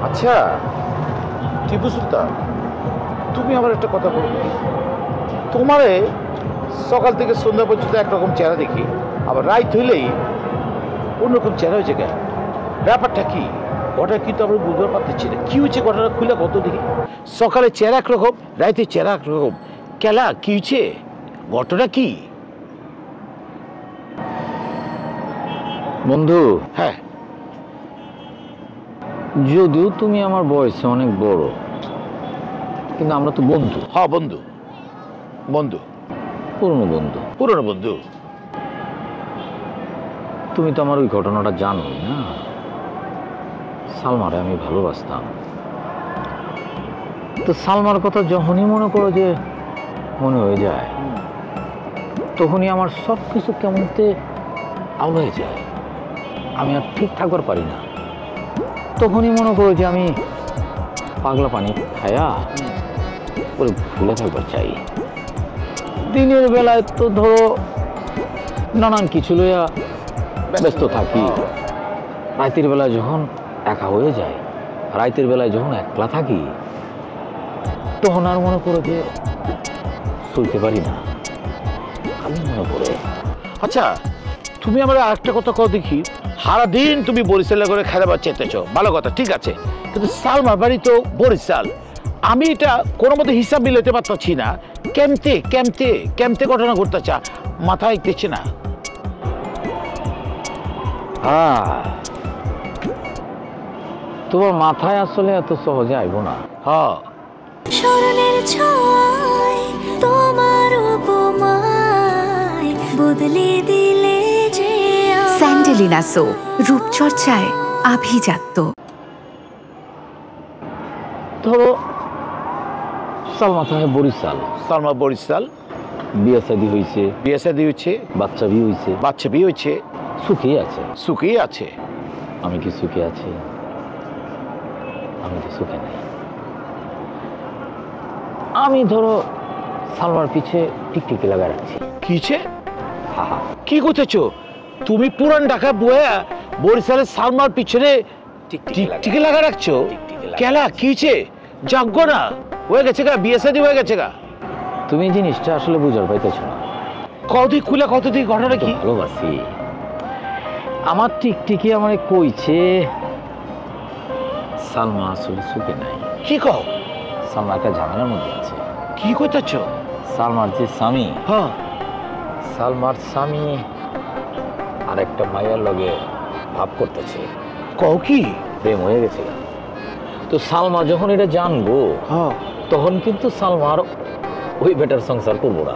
আচ্ছা টিপু সুলতান, তুমি আমার একটা কথা বলবে, তোমারে সকাল থেকে সন্ধ্যা পর্যন্ত একরকম চেহারা দেখি, আবার রাত হইলেই অন্যরকম চেহারা হয়েছে কেন? ব্যাপারটা কি? ওটা কিন্তু আমরা বুঝতে পারতেছি না, কি হয়েছে ঘটনা খুলে কত দেখি। সকালে চেহারা একরকম, রাইতে চেহারা একরকম, কেলা কি হয়েছে? ঘটনা কি? বন্ধু, হ্যাঁ, যদিও তুমি আমার বয়সে অনেক বড়, কিন্তু আমরা তো বন্ধু। হ্যাঁ বন্ধু, বন্ধু, পুরনো বন্ধু। পুরনো বন্ধু। তুমি তো আমার ওই ঘটনাটা জানোই না, সালমারে আমি ভালোবাসতাম। তো সালমার কথা যখনই মনে করো যে মনে হয়ে যায়, তখনই আমার সব কিছু কেমনতে আউল হয়ে যায়, আমি আর ঠিক থাকবার পারি না। তখনই মনে করো যে আমি পাগলা পানি খায়া ওরে ভুলে থাকবার চাই। দিনের বেলায় তো ধরো নানান কিছু লইয়া ব্যস্ত থাকি, রাতের বেলায় যখন একা হয়ে যায়, রাতের বেলায় যখন একলা থাকি, তখন আর মনে করো যে চলতে পারি না, আমি মনে পড়ে। আচ্ছা তুমি আমার আরেকটা কথা কও দেখি, সারাদিন তুমি বরিশালে করে খেলাবার চেতেছ, ভালো কথা, ঠিক আছে, কিন্তু সালমার বাড়ি তো বরিশাল, আমি এটা কোনো মতো হিসাব মিলাতে পারতেছি না, কেমতে কেমতে কেমতে ঘটনা ঘটতেছে, মাথায় দেখছে না। তোমার মাথায় আসলে এত সহজে আইব না। হ্যাঁ, স্মরণের ছোঁয়ায় তোমার উপমায় বদলে দিলে যে স্যান্ডেলিনা সো, রূপচর্চায় আভিজাত্য। ধরো সালমা থাকে বরিশাল, সালমা বরিশাল, বিয়ে শাদী হয়েছে, বিয়ে শাদী হয়েছে, বাচ্চা বিয়ে হয়েছে, বাচ্চা বিয়ে হয়েছে, সুখেই আছে। সুখেই আছে। আমি কি সুখে আছি? আমি তো সুখে নাই। আমি ধরো সালমার পিছে টিকটিকি লাগা রাখছি। কিছে? কি করতেছো তুমি? পুরান ঢাকা বয়া বরিশালের সালমার পিছনে টিকটিকি লাগা রাখছো? কেলা কিছে? যাগ্য না হয়ে গেছে গা, বিয়ে শাদী হয়ে গেছে গা। তুমি জিনিসটা আসলে বুঝার পাইতেছ না। কতদিন খুলে কতদিন ঘটনা কি? ভালোবাসি। আমার টিকটিকি আমারে কইছে সালমা আসলে সুখে নাই। কি কও? সালমা একটা ঝামেলার মধ্যে আছে। কি করতেছো? সালমার যে স্বামী, হ্যাঁ, সালমার স্বামী আর একটা মায়ের লগে ভাব করতেছে। কও কি? প্রেম হয়ে গেছে। তো সালমা যখন এটা জানবো, হ্যাঁ, তখন কিন্তু সালমার ওই বেটার সংসার করবো না।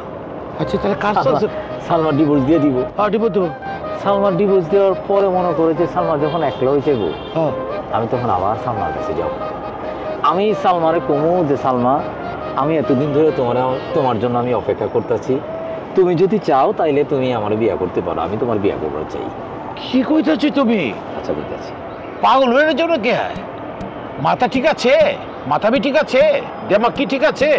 আচ্ছা তাহলে কার সংসার? সালমা ডিভোর্স দিয়ে দিব। হ্যাঁ, দিব দেবো। সালমার ডিভোর্স দেওয়ার পরে মনে করে যে সালমা যখন একলা হয়েছে গো, হ্যাঁ, আমি তখন আবার সালমার কাছে যাব। আমি সালমারে কমু যে সালমা, আমি এতদিন ধরে তোমার জন্য আমি অপেক্ষা করতেছি, তুমি যদি চাও তাইলে তুমি আমার বিয়ে করতে পারো, আমি তোমার বিয়ে করবার চাই। কি কইতেছো তুমি? আচ্ছা বুঝতেছি। পাগল হয়ে জন্য কে? মাথা ঠিক আছে? মাথা বি ঠিক আছে? দেমাগ কি ঠিক আছে?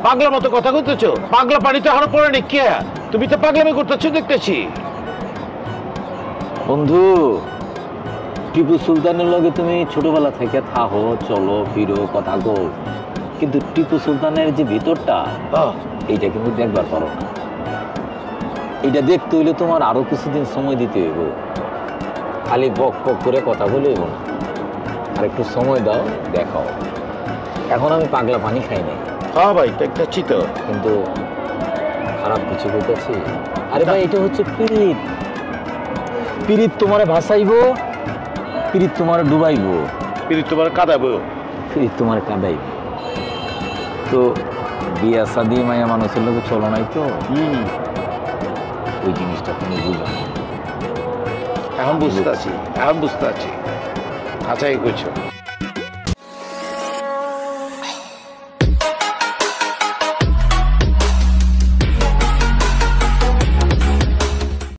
পাগলা মতো কথা কইতেছো? পাগলা পানি তো এখনো পড়ে নি। কে তুমি? তো পাগলামি করতেছো দেখতেছি। বন্ধু, টিপু সুলতানের লগে তুমি ছোটবেলা থেকে থাকো, চলো ফিরো, কথা কো, কিন্তু টিপু সুলতানের যে ভিতরটা, এইটা কিন্তু দেখবার পারো না। এইটা দেখতে হইলে তোমার আরো কিছুদিন সময় দিতে হইব। খালি বক বক করে কথা বলে হইব না, আর একটু সময় দাও, দেখাও। এখন আমি পাগলা পানি খাই নাই। হ্যাঁ ভাই, দেখতেছি তো, কিন্তু খারাপ কিছু করতেছি। আরে ভাই, এটা হচ্ছে পীড়িত। পীড়িত তোমারে ভাসাইব, পীড়িত তোমারে ডুবাইব, পীড়িত তোমার কাঁদাবো, পীড়িত তোমারে কাঁদাইব। তো বিয়া শাদী মায়া মানুষের লোকে চলো নাই তো, ওই জিনিসটা তুমি বুঝো না। এখন বুঝতে আছি, এখন বুঝতে আছি। আচ্ছা, এই করছো।